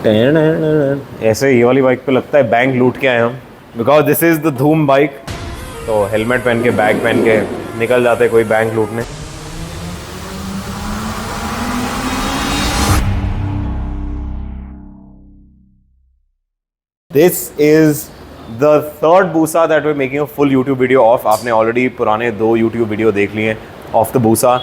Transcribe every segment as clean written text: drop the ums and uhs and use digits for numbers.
ऐसे ये वाली बाइक पे लगता है बैंक लूट के आए हम, बिकॉज दिस इज द धूम बाइक। तो हेलमेट पहन के, बैग पहन के निकल जाते कोई बैंक लूटने। This is the third Busa that we're making a full YouTube video of. आपने already पुराने 2 YouTube video देख लिए of the Busa.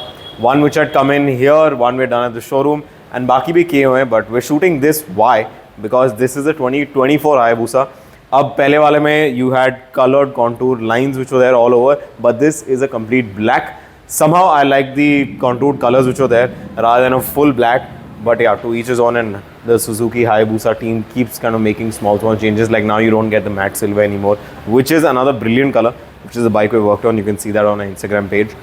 One which had come in here, one we're done at the showroom, and बाकी भी किए हुए हैं. But we're shooting this. Why? Because this is a 2024 Hayabusa. अब पहले वाले में you had colored contour lines which were there all over, but this is a complete black. Somehow I like the contoured colors which were there rather than a full black. But yeah, to each his own, and the Suzuki Hayabusa team keeps kind of making small changes. Like now you don't get the matte silver anymore, which is another brilliant color, which is the bike we worked on. You can see that on our Instagram page.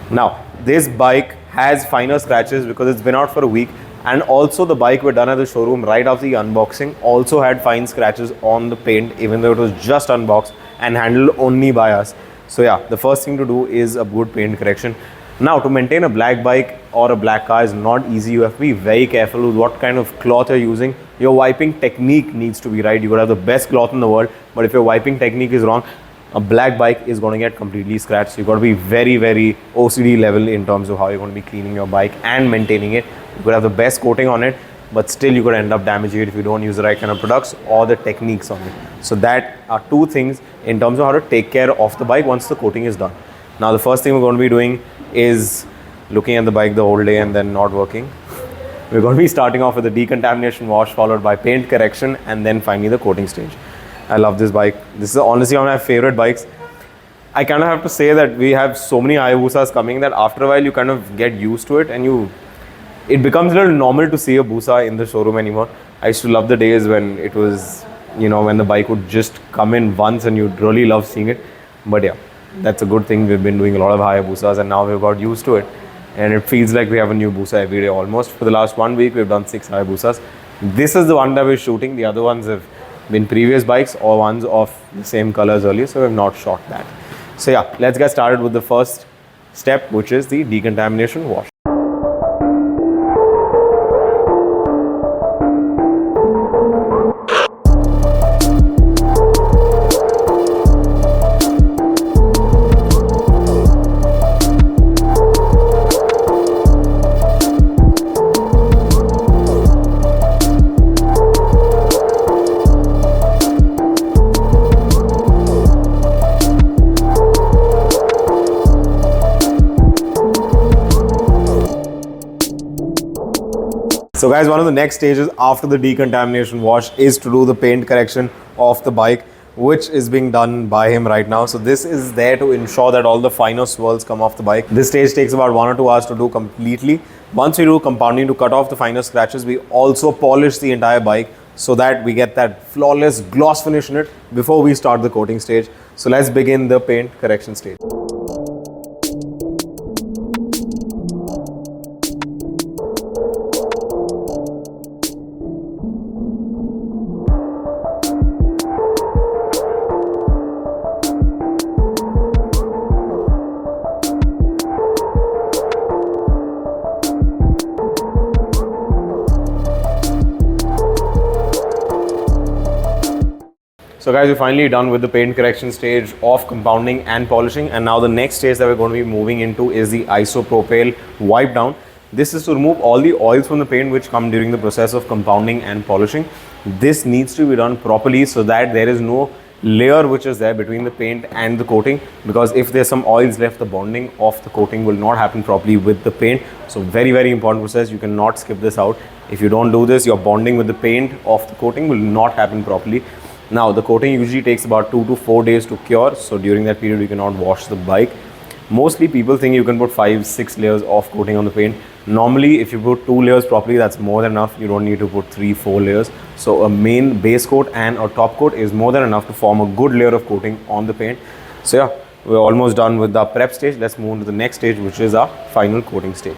Now, this bike has finer scratches because it's been out for a week. And also the bike we're done at the showroom right after the unboxing also had fine scratches on the paint, even though it was just unboxed and handled only by us. So yeah, the first thing to do is a good paint correction. Now, to maintain a black bike or a black car is not easy. You have to be very careful with what kind of cloth you're using. Your wiping technique needs to be right. You gotta have the best cloth in the world, but if your wiping technique is wrong, a black bike is going to get completely scratched. You've got to be very, very OCD level in terms of how you're going to be cleaning your bike and maintaining it. You could have the best coating on it, but still you could end up damaging it if you don't use the right kind of products or the techniques on it. So that are 2 things in terms of how to take care of the bike once the coating is done. Now, the first thing we're going to be doing is looking at the bike the whole day and then not working. We're going to be starting off with the decontamination wash, followed by paint correction, and then finally the coating stage. I love this bike. This is honestly one of my favorite bikes. I kind of have to say that we have so many Hayabusas coming that after a while you kind of get used to it, and it becomes a little normal to see a Busa in the showroom anymore. I used to love the days when it was, when the bike would just come in once and you'd really love seeing it. But yeah, that's a good thing. We've been doing a lot of Hayabusas and now we've got used to it. And it feels like we have a new Busa every day almost. For the last 1 week, we've done 6 Hayabusas. This is the one that we're shooting. The other ones have been previous bikes or ones of the same colors earlier, so we've not shot that. So yeah, let's get started with the first step, which is the decontamination wash. So guys, one of the next stages after the decontamination wash is to do the paint correction of the bike, which is being done by him right now. So this is there to ensure that all the finer swirls come off the bike. This stage takes about 1 or 2 hours to do completely. Once we do compounding to cut off the finer scratches, we also polish the entire bike so that we get that flawless gloss finish in it before we start the coating stage. So let's begin the paint correction stage. So guys, we're finally done with the paint correction stage of compounding and polishing, and now the next stage that we're going to be moving into is the isopropyl wipe down. This is to remove all the oils from the paint which come during the process of compounding and polishing. This needs to be done properly so that there is no layer which is there between the paint and the coating, because if there's some oils left, the bonding of the coating will not happen properly with the paint. So very, very important process. You cannot skip this out. If you don't do this, your bonding with the paint of the coating will not happen properly. Now, the coating usually takes about 2 to 4 days to cure. So during that period, you cannot wash the bike. Mostly people think you can put 5-6 layers of coating on the paint. Normally, if you put 2 layers properly, that's more than enough. You don't need to put 3-4 layers. So a main base coat and a top coat is more than enough to form a good layer of coating on the paint. So yeah, we're almost done with the prep stage. Let's move on to the next stage, which is our final coating stage.